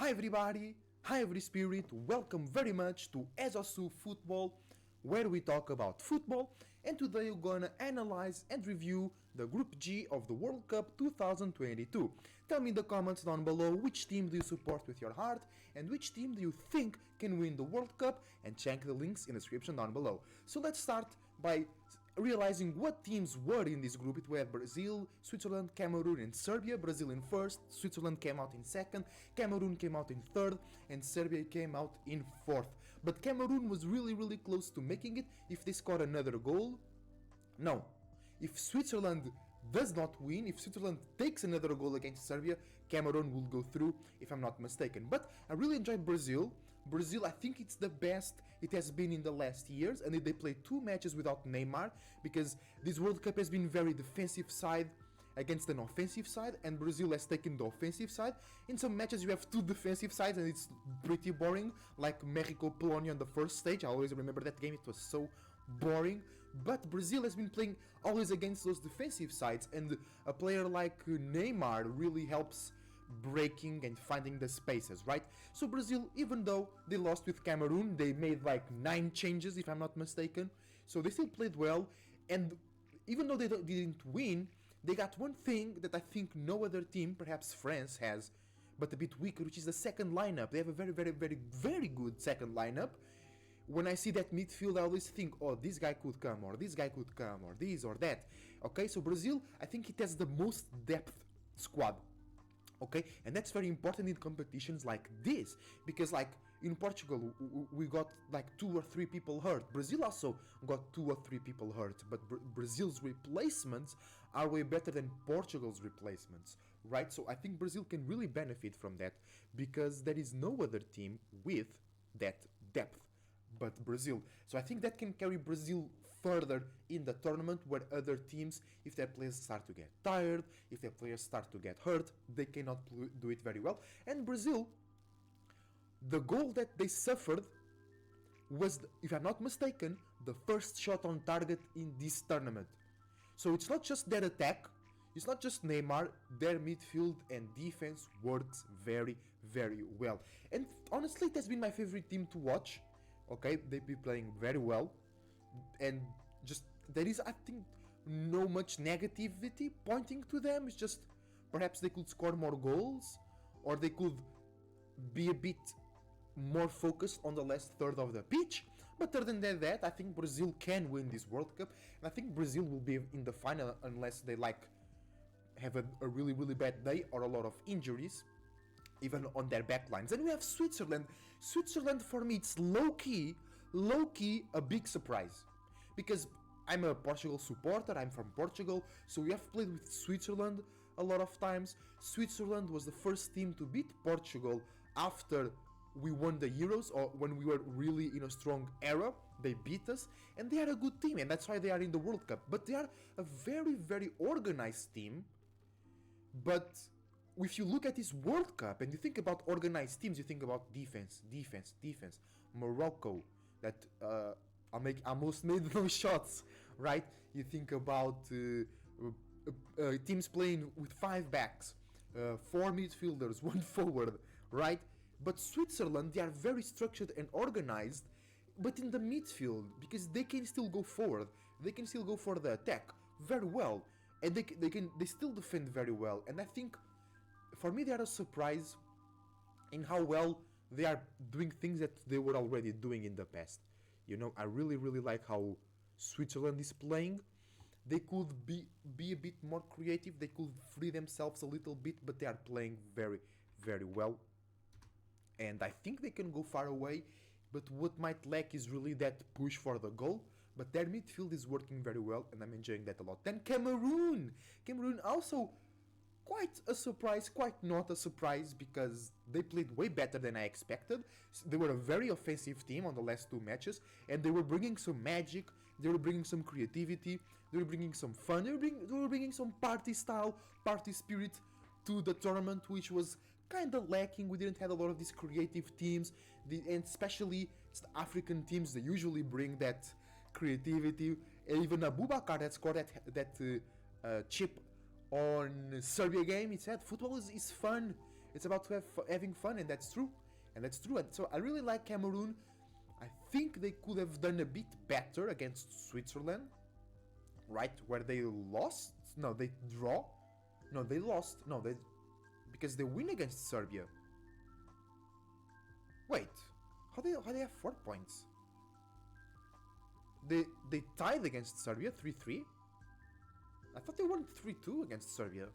Hi everybody, hi every spirit, welcome very much to Ezosu Football, where we talk about football, and today we're gonna analyze and review the Group G of the World Cup 2022. Tell me in the comments down below which team do you support with your heart, and which team do you think can win the World Cup, and check the links in the description down below. So let's start by realizing what teams were in this group. It were Brazil, Switzerland, Cameroon and Serbia. Brazil in first, Switzerland came out in second, Cameroon came out in third, and Serbia came out in fourth. But Cameroon was really close to making it if they scored another goal. No, if Switzerland does not win, if Switzerland takes another goal against Serbia, Cameroon will go through, if I'm not mistaken. But I really enjoyed Brazil. Brazil, I think it's the best it has been in the last years, and they played 2 matches without Neymar, because this World Cup has been very defensive side against an offensive side, and Brazil has taken the offensive side. In some matches you have 2 defensive sides and it's pretty boring, like Mexico-Polonia on the first stage. I always remember that game, it was so boring. But Brazil has been playing always against those defensive sides, and a player like Neymar really helps breaking and finding the spaces, right? So Brazil, even though they lost with Cameroon, they made like 9 changes if I'm not mistaken, so they still played well. And even though they didn't win, they got one thing that I think no other team, perhaps France, has, but a bit weaker, which is the second lineup. They have a very good second lineup. When I see that midfield, I always think, oh, this guy could come, or this guy could come, or this or that. Okay, so Brazil, I think it has the most depth squad. Okay, and that's very important in competitions like this, because like in Portugal we got like 2 or 3 people hurt. Brazil also got 2 or 3 people hurt, but Brazil's replacements are way better than Portugal's replacements, right? So I think Brazil can really benefit from that, because there is no other team with that depth but Brazil. So I think that can carry Brazil further in the tournament, where other teams, if their players start to get tired, if their players start to get hurt, they cannot do it very well. And Brazil, the goal that they suffered was, if I'm not mistaken, the first shot on target in this tournament. So it's not just their attack, it's not just Neymar, their midfield and defense works very well. And honestly, it has been my favorite team to watch. Okay, they've been playing very well, and just there is, I think, no much negativity pointing to them. It's just perhaps they could score more goals, or they could be a bit more focused on the last third of the pitch. But other than that, I think Brazil can win this World Cup, and I think Brazil will be in the final unless they like have a really bad day or a lot of injuries, even on their backlines. And we have Switzerland. Switzerland, for me, it's low-key a big surprise, because I'm a Portugal supporter, I'm from Portugal, so we have played with Switzerland a lot of times. Switzerland was the first team to beat Portugal after we won the Euros, or when we were really in a strong era. They beat us, and they are a good team, and that's why they are in the World Cup. But they are a very organized team. But if you look at this World Cup and you think about organized teams, you think about defense. Morocco, that almost made no shots, right? You think about teams playing with 5 backs, 4 midfielders, 1 forward, right? But Switzerland, they are very structured and organized, but in the midfield, because they can still go forward, they can still go for the attack very well, and they still defend very well. And I think, for me, they are a surprise in how well they are doing things that they were already doing in the past. You know, I really like how Switzerland is playing. They could be a bit more creative, they could free themselves a little bit, but they are playing very well. And I think they can go far away, but what might lack is really that push for the goal. But their midfield is working very well, and I'm enjoying that a lot. Then Cameroon also quite a surprise, quite not a surprise, because they played way better than I expected. They were a very offensive team on the last 2 matches, and they were bringing some magic, they were bringing some creativity, they were bringing some fun, they were bringing some party style, party spirit to the tournament, which was kind of lacking. We didn't have a lot of these creative teams, and especially it's the African teams, they usually bring that creativity. And even Abubakar that scored that chip on Serbia game, he said football is fun, It's about having fun, and that's true. And that's true. And so I really like Cameroon. I think they could have done a bit better against Switzerland, right? Where they lost? No, they draw. No, they lost. No, they because they win against Serbia. Wait, how they have 4 points? They tied against Serbia 3-3. I thought they won 3-2 against Serbia.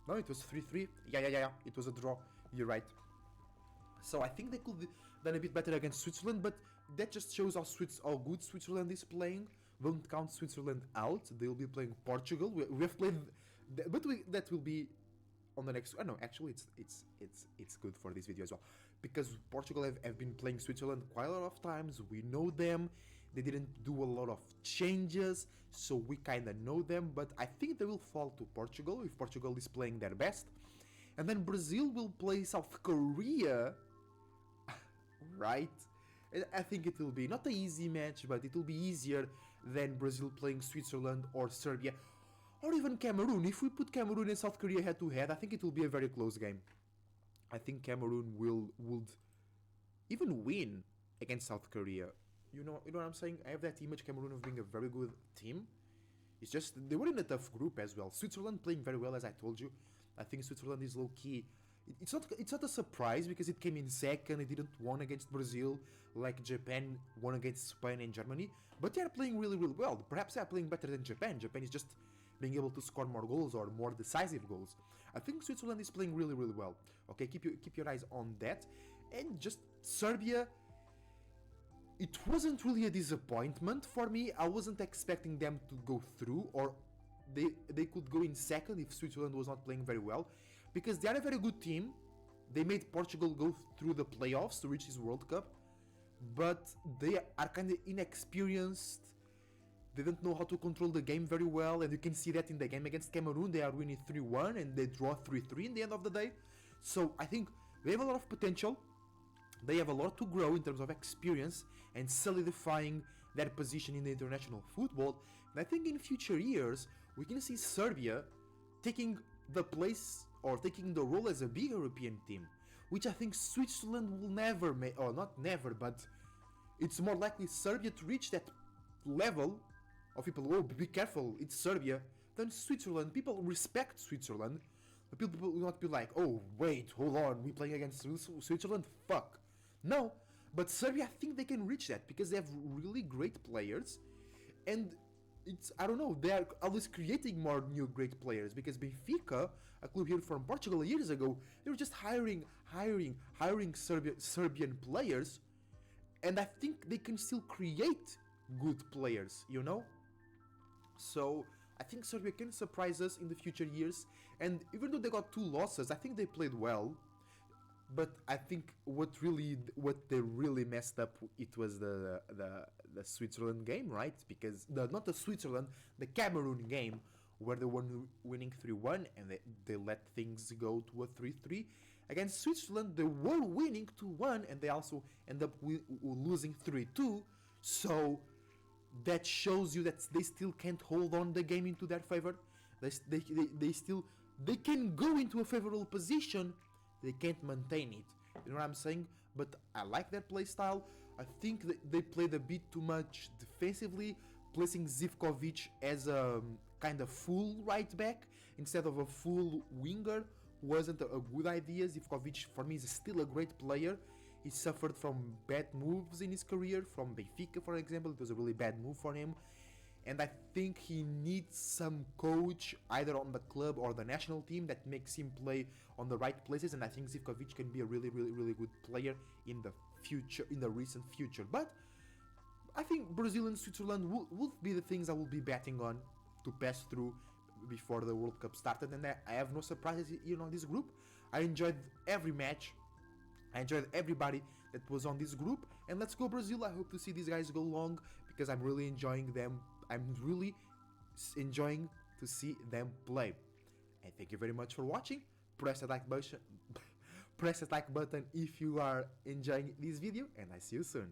No, it was 3-3. Yeah. It was a draw. You're right. So I think they could have done a bit better against Switzerland, but that just shows how good Switzerland is playing. Don't count Switzerland out. They'll be playing Portugal. We have played, but that will be on the next. No, actually, it's good for this video as well, because Portugal have been playing Switzerland quite a lot of times. We know them. They didn't do a lot of changes, so we kind of know them. But I think they will fall to Portugal if Portugal is playing their best, and then Brazil will play South Korea, right? I think it will be not an easy match, but it will be easier than Brazil playing Switzerland or Serbia, or even Cameroon. If we put Cameroon and South Korea head to head, I think it will be a very close game. I think Cameroon would even win against South Korea. You know what I'm saying? I have that image Cameroon of being a very good team. It's just they were in a tough group as well. Switzerland playing very well, as I told you. I think Switzerland is low key. It's not a surprise because it came in second. It didn't won against Brazil like Japan won against Spain and Germany. But they are playing really well. Perhaps they are playing better than Japan. Japan is just being able to score more goals or more decisive goals. I think Switzerland is playing really well. Okay, keep your eyes on that. And just Serbia. It wasn't really a disappointment for me. I wasn't expecting them to go through, or they could go in second if Switzerland was not playing very well, because they are a very good team. They made Portugal go through the playoffs to reach this World Cup, but they are kind of inexperienced. They don't know how to control the game very well, and you can see that in the game against Cameroon. They are winning 3-1 and they draw 3-3 in the end of the day. So I think they have a lot of potential. They have a lot to grow in terms of experience and solidifying their position in the international football. And I think in future years, we can see Serbia taking the place or taking the role as a big European team, which I think Switzerland will never make, or not never, but it's more likely Serbia to reach that level of people, oh, be careful, it's Serbia, than Switzerland. People respect Switzerland. People will not be like, oh, wait, hold on, we playing against Switzerland? Fuck. No, but Serbia, I think they can reach that because they have really great players, and it's, I don't know, they are always creating more new great players, because Benfica, a club here from Portugal years ago, they were just hiring Serbian players, and I think they can still create good players, you know? So I think Serbia can surprise us in the future years, and even though they got 2 losses, I think they played well. But I think what they really messed up, it was the Switzerland game, right? Because not the Switzerland, the Cameroon game, where they were winning 3-1 and they let things go to a 3-3. Against Switzerland, they were winning 2-1 and they also end up losing 3-2. So that shows you that they still can't hold on the game into their favor. They can go into a favorable position. They can't maintain it. You know what I'm saying? But I like their play style. I think that they played a bit too much defensively, placing Zivkovic as a kind of full right back instead of a full winger wasn't a good idea. Zivkovic, for me, is still a great player. He suffered from bad moves in his career, from Benfica, for example. It was a really bad move for him. And I think he needs some coach, either on the club or the national team, that makes him play on the right places. And I think Zivkovic can be a really good player in the future, in the recent future. But I think Brazil and Switzerland will be the things I will be betting on to pass through before the World Cup started. And I have no surprises, you know, this group. I enjoyed every match. I enjoyed everybody that was on this group. And let's go Brazil. I hope to see these guys go long, because I'm really enjoying them. I'm really enjoying to see them play. And thank you very much for watching. Press the like button. Press the like button if you are enjoying this video, and I see you soon.